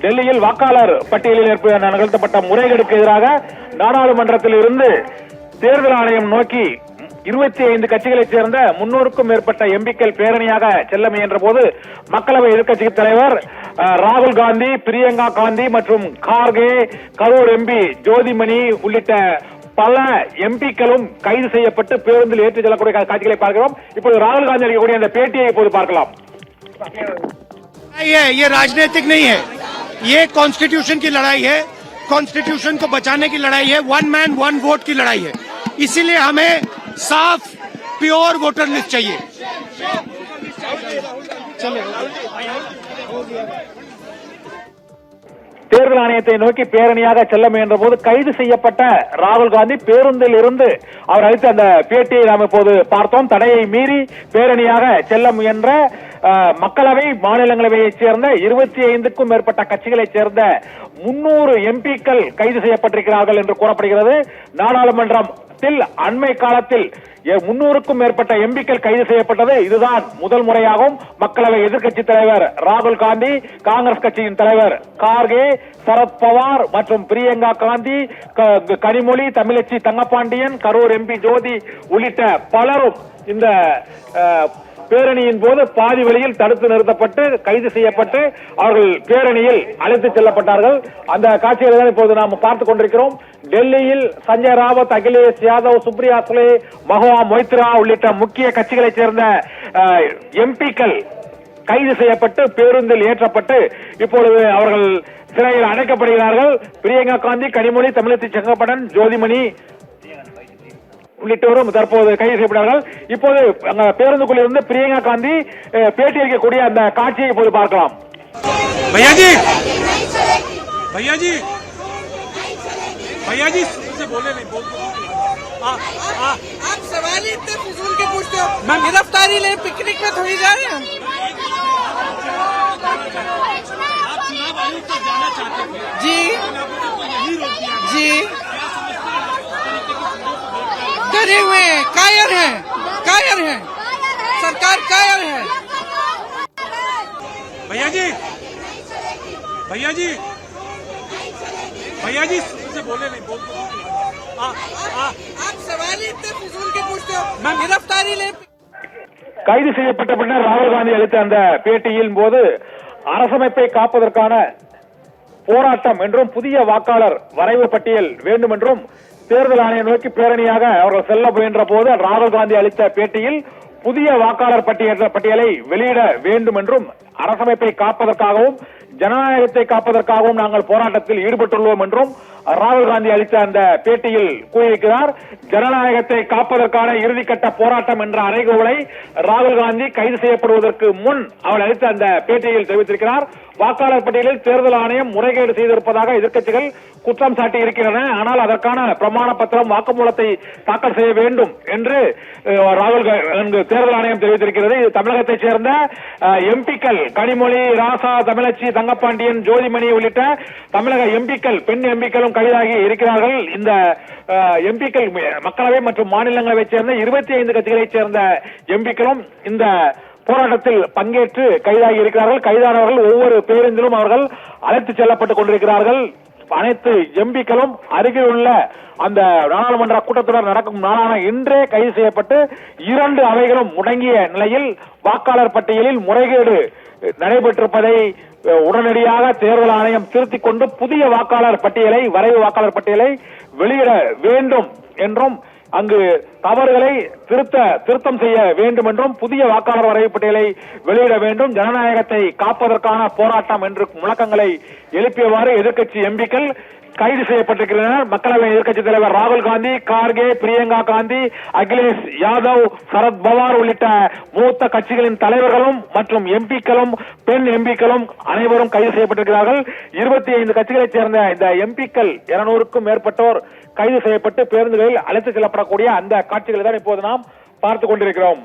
டெல்லியில் வாக்காளர் பட்டியலில் நிகழ்த்தப்பட்ட முறைகேடுக்கு எதிராக நாடாளுமன்றத்தில் இருந்து தேர்தல் ஆணையம் நோக்கி 25 கட்சிகளைச் சேர்ந்த 300க்கும் மேற்பட்ட எம்பிக்கள் பேரணியாக செல்ல முயன்ற போது மக்களவை எதிர்க்கட்சி தலைவர் ராகுல் காந்தி, பிரியங்கா காந்தி மற்றும் கார்கே, கரூர் எம்பி ஜோதிமணி உள்ளிட்ட பல எம்பிக்களும் கைது செய்யப்பட்டு பேருந்தில் ஏற்றிச் செல்லக்கூடிய காட்சிகளை பார்க்கிறோம். இப்போது ராகுல் காந்தி அளிக்கக்கூடிய அந்த பேட்டியை இப்போது பார்க்கலாம். ये राजनीतिक नहीं है, ये कॉन्स्टिट्यूशन की लड़ाई है, कॉन्स्टिट्यूशन को बचाने की लड़ाई है, वन मैन वन वोट की लड़ाई है. इसीलिए हमें साफ प्योर वोटर लिस्ट चाहिए. தேர்தல் ஆணையத்தை நோக்கி பேரணியாக செல்ல முயன்ற போது கைது செய்யப்பட்ட ராகுல் காந்தி பேருந்தில் இருந்து அவர் அளித்த அந்த பேட்டியை நாம் இப்போது பார்த்தோம். தடையை மீறி பேரணியாக செல்ல முயன்ற மக்களவை, மாநிலங்களவையைச் சேர்ந்த 25க்கும் மேற்பட்ட கட்சிகளைச் சேர்ந்த 300 எம்பிக்கள் கைது செய்யப்பட்டிருக்கிறார்கள் என்று கூறப்படுகிறது. நாடாளுமன்றத்தில் அண்மை காலத்தில் 300க்கும் மேற்பட்ட எம்பிக்கள் கைது செய்யப்பட்டது இதுதான் முதல் முறையாகும். மக்களவை எதிர்க்கட்சி தலைவர் ராகுல் காந்தி, காங்கிரஸ் கட்சியின் தலைவர் கார்கே, சரத்பவார் மற்றும் பிரியங்கா காந்தி, கனிமொழி, தமிழச்சி தங்கப்பாண்டியன், கரூர் எம்பி ஜோதி உள்ளிட்ட பலரும் இந்த பேரணியின் போது பாதி வழியில் தடுத்து நிறுத்தப்பட்டு கைது செய்யப்பட்டு அவர்கள் பேரணியில் அழைத்துச் செல்லப்பட்டார்கள். அந்த காட்சிகளை தான் இப்போது நாம் பார்த்துக் கொண்டிருக்கிறோம். டெல்லியில் சஞ்சய் ராவத், அகிலேஷ் யாதவ், சுப்ரியா சுலே, மஹுவா மொய்த்ரா உள்ளிட்ட முக்கிய கட்சிகளைச் சேர்ந்த எம்பிக்கள் கைது செய்யப்பட்டு பேருந்தில் ஏற்றப்பட்டு இப்பொழுது அவர்கள் சிறையில் அடைக்கப்படுகிறார்கள். பிரியங்கா காந்தி, கனிமொழி, தமிழச்சி தங்கப்பாண்டியன், ஜோதிமணி உள்ளிட்டோரும் தற்போது கைது செய்யப்பட்டார்கள். இப்போது பேருந்துக்குள் இருந்து பிரியங்கா காந்தி பேட்டி அளிக்கக்கூடிய அந்த காட்சியை இப்போது பார்க்கலாம். भैया जी, भैया जी, भैया जी से बोले नहीं बोल. आप सवाल ही इतने फिजूल के पूछते हो. गिरफ्तारी ले पिकनिक में थोड़ी जा रहे हैं. आप चुनाव आयोग तक जाना चाहते थे जी जी, डरे हुए हैं, कायर हैं, कायर हैं, सरकार कायर है. भैया जी, भैया जी, भैया जी से बोले नहीं बोल. आप सवाल ही इतने फिजूल के पूछते हो. गिरफ्तारी ले. கைது செய்யப்பட்ட பின்னர் ராகுல் காந்தி அளித்த அந்த பேட்டியின் போது அரசமைப்பை காப்பதற்கான போராட்டம் என்றும் புதிய வாக்காளர் வரைவு பட்டியல் வேண்டும் என்றும் தேர்தல் ஆணையம் நோக்கி பேரணியாக அவர்கள் செல்ல முயன்ற போது ராகுல் காந்தி அளித்த பேட்டியில் புதிய வாக்காளர் பட்டியலை வெளியிட வேண்டும் என்றும் அரசமைப்பை காப்பதற்காகவும் ஜனநாயகத்தை காப்பதற்காகவும் நாங்கள் போராட்டத்தில் ஈடுபட்டுள்ளோம் என்றும் ராகுல் காந்தி அளித்த அந்த பேட்டியில் கூறியிருக்கிறார். ஜனநாயகத்தை காப்பதற்கான இறுதிக்கட்ட போராட்டம் என்ற அறைகூவலை ராகுல் காந்தி கைது செய்யப்படுவதற்கு முன் அவர் அளித்த அந்த பேட்டியில் தெரிவித்திருக்கிறார். வாக்காளர் பட்டியலில் தேர்தல் ஆணையம் முறைகேடு செய்திருப்பதாக எதிர்க்கட்சிகள் குற்றம் சாட்டி இருக்கின்றன. ஆனால் அதற்கான பிரமாண பத்திரம், வாக்குமூலத்தை தாக்கல் செய்ய வேண்டும் என்று ராகுல் தேர்தல் ஆணையம் தெரிவித்திருக்கிறது. இது தமிழகத்தைச் சேர்ந்த எம்பிக்கள் கனிமொழி, ராசா, தமிழச்சி தங்கப்பாண்டியன், ஜோதிமணி உள்ளிட்ட தமிழக எம்பிக்கள், பெண் எம்பிக்களும் கைதாகி இருக்கிறார்கள். இந்த எம்பிக்கள் மக்களவை மற்றும் மாநிலங்களவைச் சேர்ந்த 25 கட்சிகளைச் சேர்ந்த எம்பிக்களும் இந்த போராட்டத்தில் பங்கேற்று கைதாகி இருக்கிறார்கள். கைதானவர்கள் ஒவ்வொரு பேருந்திலும் அவர்கள் அழைத்துச் செல்லப்பட்டுக் கொண்டிருக்கிறார்கள். அனைத்து எம்பிக்களும் அருகில் உள்ள அந்த நாடாளுமன்ற கூட்டத்தொடர் நடக்கும் நாளான இன்றே கைது செய்யப்பட்டு 2 அவைகளும் முடங்கிய நிலையில் வாக்காளர் பட்டியலில் முறைகேடு நடைபெற்றிருப்பதை உடனடியாக தேர்தல் ஆணையம் திருத்திக் கொண்டு புதிய வாக்காளர் பட்டியலை, வரைவு வாக்காளர் பட்டியலை வெளியிட வேண்டும் என்றும் அங்கு தவறுகளை திருத்தம் செய்ய வேண்டும் என்றும் புதிய வாக்காளர் வரைவு பட்டியலை வெளியிட வேண்டும், ஜனநாயகத்தை காப்பதற்கான போராட்டம் என்று முழக்கங்களை எழுப்பியவாறு எதிர்க்கட்சி எம்பிக்கள் கைது செய்யப்பட்டிருக்கின்றனர். மக்களவை எதிர்க்கட்சித் தலைவர் ராகுல் காந்தி, கார்கே, பிரியங்கா காந்தி, அகிலேஷ் யாதவ், சரத் பவார் உள்ளிட்ட மூத்த கட்சிகளின் தலைவர்களும் மற்றும் எம்பிக்களும், பெண் எம்பிக்களும் அனைவரும் கைது செய்யப்பட்டிருக்கிறார்கள். 25 கட்சிகளைச் சேர்ந்த இந்த எம்பிக்கள் 200க்கும் மேற்பட்டோர் கைது செய்யப்பட்டு பேருந்துகளில் அழைத்துச் செல்லப்படக்கூடிய அந்த காட்சிகளை தான் இப்போது நாம் பார்த்துக் கொண்டிருக்கிறோம்.